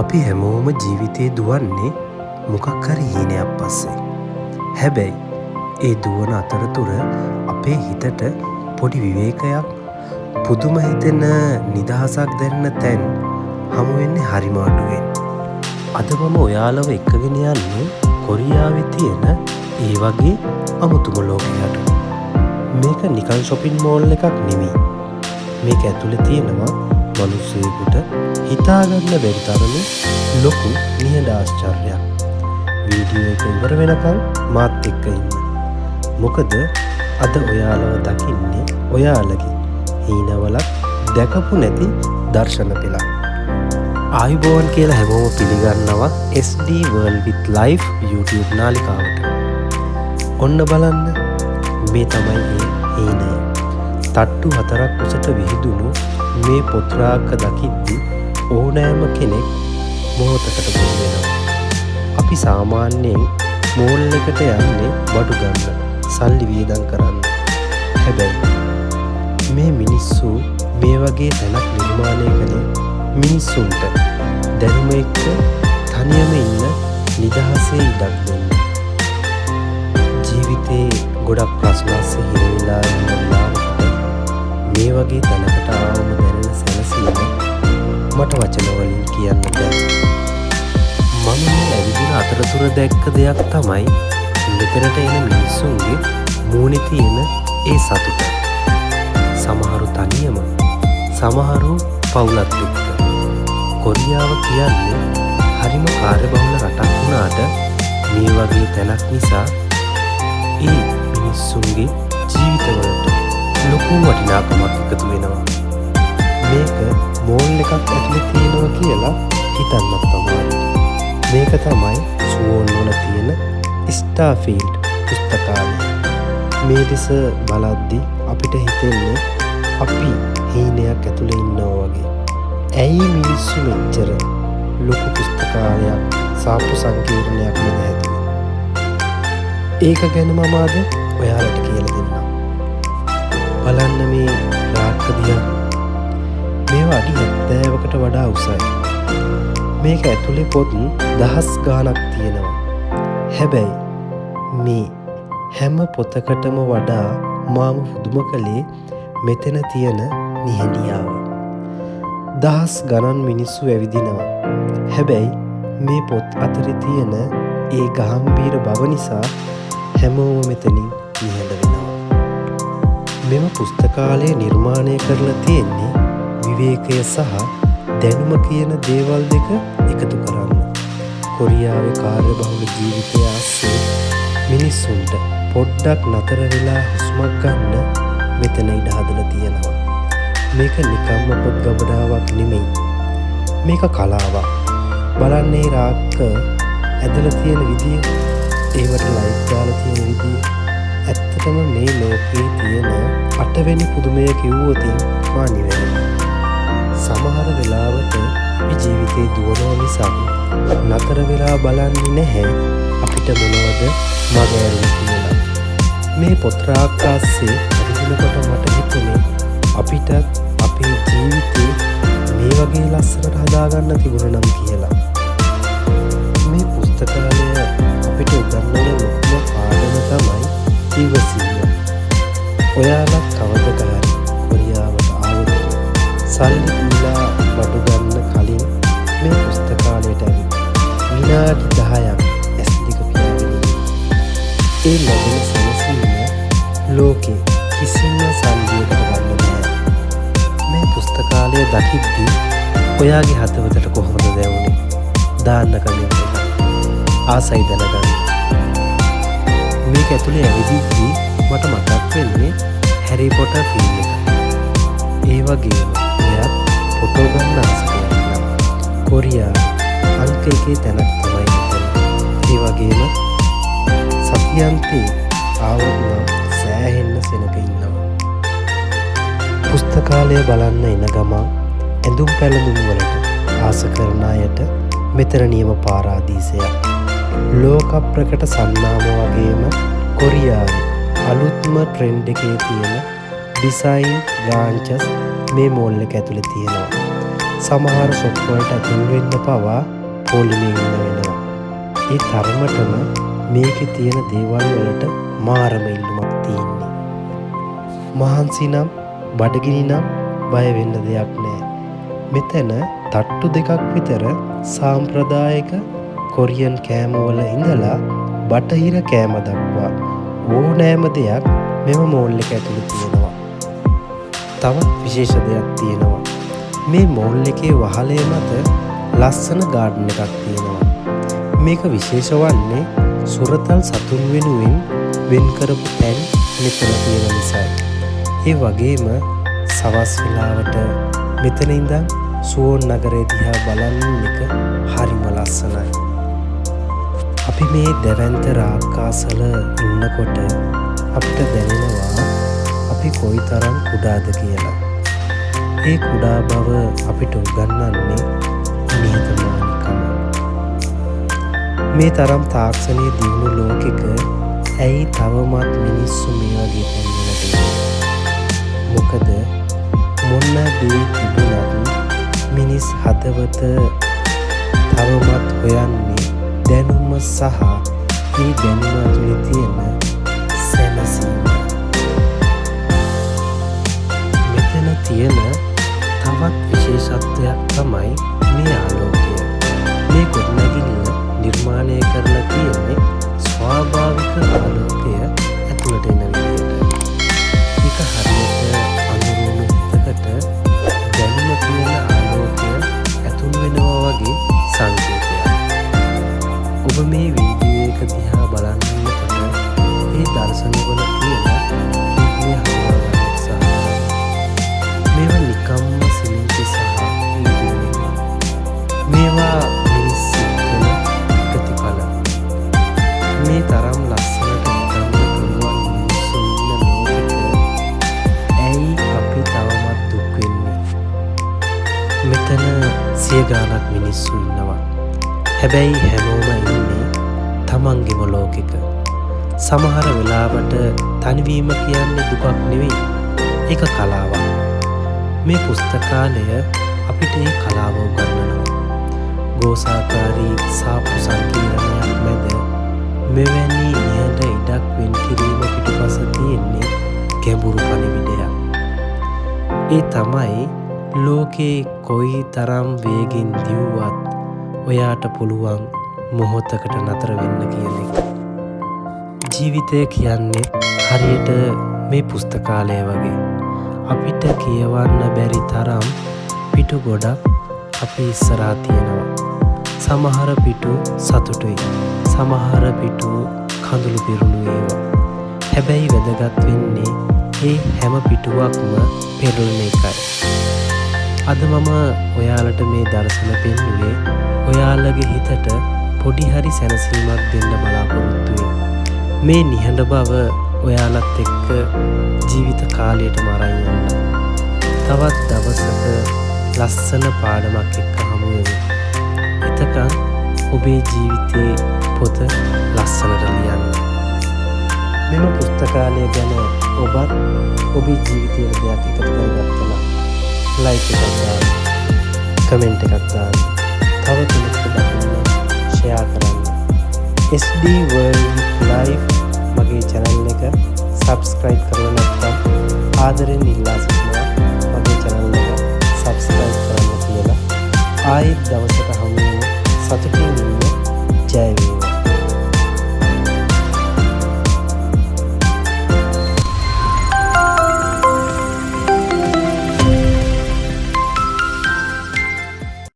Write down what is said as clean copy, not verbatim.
අපි හැමෝම ජීවිතේ දුවන්නේ මොකක් හරි හීනයක් පස්සේ. හැබැයි ඒ දුවන අතරතුර අපේ හිතට පොඩි විවේකයක්, පුදුම හිතෙන නිදහසක් දැනෙන තැන් හමු වෙන්නේ හරිම අඩුවෙන්. අද මම ඔයාලව එක්කගෙන යන්නේ කොරියාවේ තියෙන ඒ වගේ අමුතුම ලෝකයකට. මේක නිකන් shopping mall එකක් නෙමෙයි. මේක ඇතුලේ තියෙනවා මිනිස්සුෙකුට හිතාගන්න බැරි තරම ලොකු නිහඬ ආශ්චර්යයක්. වීඩියෝ එක ඉවර වෙනකන් මාත් එක්ක ඉන්න. මොකද අද ඔයාලව දකින්නේ ඔයාලගේ හීනවලක් දැකපු නැති දර්ශන පෙළක්. ආයුබෝවන් කියලා හැමෝම පිළිගන්නවා SD World with Life YouTube නාලිකාවට. ඔන්න බලන්න, මේ තමයි ඒ හීනය. තට්ටු 4ක් උසට විහිදුණු මේ පොත්‍රාක්ක දකිද්දි ඕනෑම කෙනෙක් මොහොතකට ගොඩ වෙනවා. අපි සාමාන්‍යයෙන් මෝල් එකට යන්නේ බඩු ගන්න, සල්ලි වියදම් කරන්න. හැබැයි මේ මිනිස්සු මේ වගේ තැනක් නිර්මාණය කළේ මිනිස්සුන්ට දැනුම එක්ක තනියම ඉන්න නිදහසේ ඉඩක් දෙන්න. ජීවිතේ ගොඩක් ප්‍රශ්න අස්සේ හිරවිලා ඉන්න වෙලාවකට මේ වගේ තැනකට ආවම දැනෙන සැනසීම මට වචන වලින් කියන්න බැහැ. මම මේ ඇවිදින අතරතුර දැක්ක දෙයක් තමයි මෙතනට එන මිනිස්සුන්ගේ මූණේ තියෙන ඒ සතුට. සමහරු තනියම, සමහරු පවුලත් එක්ක. කොරියාව කියන්නේ හරිම කාර්යබහුල රටක් වුණාට මේ වගේ තැනක් නිසා ඒ මිනිස්සුන්ගේ ජීවිතවලට ලොකු වටිනාකමක් එකතු වෙනවා. මේක මෝල් එකක් ඇතුලේ තියෙනවා කියලා හිතන්නත් තමයි. මේක තමයි සුවෝන් වල තියෙන ස්ටාර්ෆීල්ඩ් පුස්තකාලය. මේ දෙස බලද්දි අපිට හිතෙන්නේ අපි හීනයක් ඇතුලේ ඉන්නවා වගේ. ඇයි මිනිස්සු මෙච්චර ලොකු පුස්තකාලයක්, සාප්පු සංකීර්ණයක් නේද හැදුවේ? ඒක ගැන මම අද ඔයාලට කියලා දෙන්නම්. බලන්න මේ රාක්ක දිහා. මේවා අඩි 70කට වඩා උසයි. මේක ඇතුලේ පොත් 10 ගාණක් තියෙනවා. හැබැයි මේ හැම පොතකටම වඩා මාම පුදුම කළේ මෙතන තියෙන නිහඬියාව. 10 ගණන් මිනිස්සු ඇවිදිනවා. හැබැයි මේ පොත් අතරේ තියෙන ඒ ගාම්භීර බව නිසා හැමෝම මෙතනින් නිහඬ වෙනවා. මෙම පුස්තකාලය නිර්මාණය කරලා තියෙන්නේ විවේකය සහ දැනුම කියන දේවල් දෙක එකතු කරන්න. කොරියාවේ කාර්යබහුල ජීවිතය ආස්සේ මිනිස්සුන්ට පොඩ්ඩක් නතර වෙලා හුස්මක් ගන්න මෙතන ඉඩ හදලා තියෙනවා. මේක නිකම්ම පොත් ගබඩාවක් නෙමෙයි. මේක කලාවක්. බලන්නේ රාක්ක ඇදලා තියෙන විදිය, ඒවට ලයිට් දාලා තියෙන විදිය. ඇත්තටම මේ ලෝකේ තියෙන 8 වෙනි පුදුමය කිව්වොත් මා නිවැරදි. සමහර වෙලාවට අපි ජීවිතේ දුවනවා නිසා නතර වෙලා බලන්නේ නැහැ අපිට මොනවද මග ඇරුනේ කියලා. මේ පොත් රාක්ක ආස්සේ ඇවිදිනකොට මට හිතුනේ අපිටත් අපේ ජීවිතේ මේ වගේ ලස්සනට හදාගන්න තිබුණා නම් කියලා. මේ පුස්තකාලය අපිට උගන්වන ලොකුම පාඩම තමයි ඉවසීම. ඔයාලා කවදද හරි කොරියාවට ආවොත් සල්ලි දීලා බඩු ගන්න කලින් මේ පුස්තකාලයට ඇවිත් විනාඩි 10ක් S2 පියාගෙන ඒ ලැබෙන සැනසීම ලෝකේ කිසිම සල්ලියකට ගන්න බෑ. මේ පුස්තකාලය දකිද්දි ඔයාගේ හදවතට කොහොමද දැනුනේ? දාන්න කලින් ආසයි දැනගන්න. මේක ඇතුලේ ඇවිදිද්දි මට මතක් වෙන්නේ හැරි පොටර් ෆිල්ම් එක. ඒ වගේම එයාත් ෆොටෝ ගන්න ආස කරනවා. කොරියාවේ අංක එකේ තැනක් තමයි මෙතන. ඒ වගේම සතියන්තේ ආවොත් සෑහෙන්න සෙනග ඉන්නවා. පුස්තකාලය බලන්න එන ගමන් ඇඳුම් පැළඳුම් වලට ආස කරන අයට මෙතන නියම පාරාදීසයක්. ලෝක ප්‍රකට සන්නාම වගේම කොරියාවේ අලුත්ම ට්‍රෙන්ඩ් එකේ තියෙන ඩිසයින් බ්‍රාන්චස් මේ මෝල් එක ඇතුලේ තියෙනවා. සමහර ෂොප් වලට ඇතුල් වෙන්න පවා පොලිමේ ඉන්න වෙනවා. ඒ තරමටම මේකේ තියෙන දේවල් වලට මාරම ඉල්ලුමක් තියෙන්නේ. මහන්සි නම් බඩගිනි නම් බය වෙන්න දෙයක් නැහැ. මෙතන තට්ටු දෙකක් විතර සාම්ප්‍රදායික කොරියන් කෑම වල ඉඳලා බටහිර කෑම දක්වා ඕනෑම දෙයක් මෙම මෝල් එක ඇතුළේ තියෙනවා. තවත් විශේෂ දෙයක් තියෙනවා. මේ මෝල් එකේ වහලේ මත ලස්සන ගාඩන් එකක් තියෙනවා. මේක විශේෂ වන්නේ සුරතල් සතුන් වෙනුවෙන් වෙන් කරපු තැන් මෙතන තියෙන නිසායි. ඒ වගේම සවස් වෙලාවට මෙතන ඉඳන් සුවොන් නගරය දිහා බලන්න එක හරිම ලස්සනයි. අපි මේ දැවැන්ත රාක්කාසල ඉන්නකොට අපිට දැනෙනවා අපි කොයිතරම් කුඩාද කියලා. ඒ කුඩා බව අපිට උගන්වන්නේ නිහතමානීකම. මේ තරම් තාක්ෂණයේ දියුණු ලෝකෙක ඇයි තවමත් මිනිස්සු මේ වගේ තැන්වල තියෙන්නේ? මොකද මොන දේ තිබුණත් මිනිස් හදවත තවමත් හොයන්නේ දැනුම සහ මේ දැනුම ඇතුලේ තියෙන සැනසීම. මෙතන තියෙන තවත් විශේෂත්වයක් තමයි මේ ආලෝකය. මේ ගොඩනැගිල්ල නිර්මාණය කරලා තියෙන්නේ ස්වාභාවික ආලෝකය ඇතුළට එන විදිහට. ඒක හරියට අඳුරුණු හිතකට දැනුම තියෙන ආලෝකය ඇතුල් වෙනවා වගේ සංකේතයක්. ඔබ මේ වීඩියෝ එක දිහා බලනකොට මේ දර්ශනවල තියෙන මේ හදාගන්න උත්සාහ මේවා නිකම්ම සිමෙන්ති සහ මේවා මිනිස් සිත්වල ප්‍රතිඵල. මේ තරම් ලස්සනට හිතන්න පුළුවන් මිනිස්සු ඉන්න ලෝකෙක ඇයි අපි තවමත් දුක් වෙන්නේ? මෙතන සිය ගාණක් මිනිස්සු ඉන්නවා. හැබැයි හැමෝම ඉන්නේ තමන්ගේම ලෝකෙක. සමහර වෙලාවට තනිවීම කියන්නේ දුකක් නෙවෙයි. ඒක කලාවක්. මේ පුස්තකාලය අපිට ඒ කලාව උගන්වනවා. ගෝසාකාරී සාපු සංකීර්ණයක් මැද මෙවැනි නිහඬ ඉඩක් වෙන් කිරීම පිටුපස තියෙන්නේ ගැඹුරු පණිවිඩයක්. ඒ තමයි ලෝකේ කොයි තරම් වේගෙන් දිව්වත් ඔයාට පුළුවන් මොහොතකට නතර වෙන්න කියන එක. ජීවිතය කියන්නේ හරියට මේ පුස්තකාලය වගේ. අපිට කියවන්න බැරි තරම් පිටු ගොඩක් අපේ ඉස්සරහා තියෙනවා. සමහර පිටු සතුටුයි. සමහර පිටු කඳුළු පිරුණු ඒවා. හැබැයි වැදගත් වෙන්නේ ඒ හැම පිටුවක්ම පෙරළුන එකයි. අද මම ඔයාලට මේ දර්ශන පෙන්නුවේ ඔයාලගේ හිතට පොඩි හරි සැනසීමක් දෙන්න බලාපොරොත්තු වෙයි. මේ නිහඬ බව ඔයාලත් එක්ක ජීවිත කාලයටම අරන් යන්න. තවත් දවසක ලස්සන පාඩමක් එක්ක හමු වෙමු. එතකන් ඔබේ ජීවිතේ පොත ලස්සනට ලියන්න. මෙම පුස්තකාලය ගැන ඔබත් ඔබේ ජීවිතයේ දෙයක් එකතු කරගත්තා. ලයික් එකක් දාන්න, කමෙන්ට් එකක් දාන්න, තව කෙනෙකුට දකින්න ෂෙයා කරන්න. SD World Life මගේ channel එක subscribe කරලා නැත්නම් ආදරෙන් ඉල්ලා සිටිනවා මගේ channel එක subscribe කරන්න කියලා. ආයෙත් දවසක හමු වෙමු. සතුටින් ඉන්න. ජය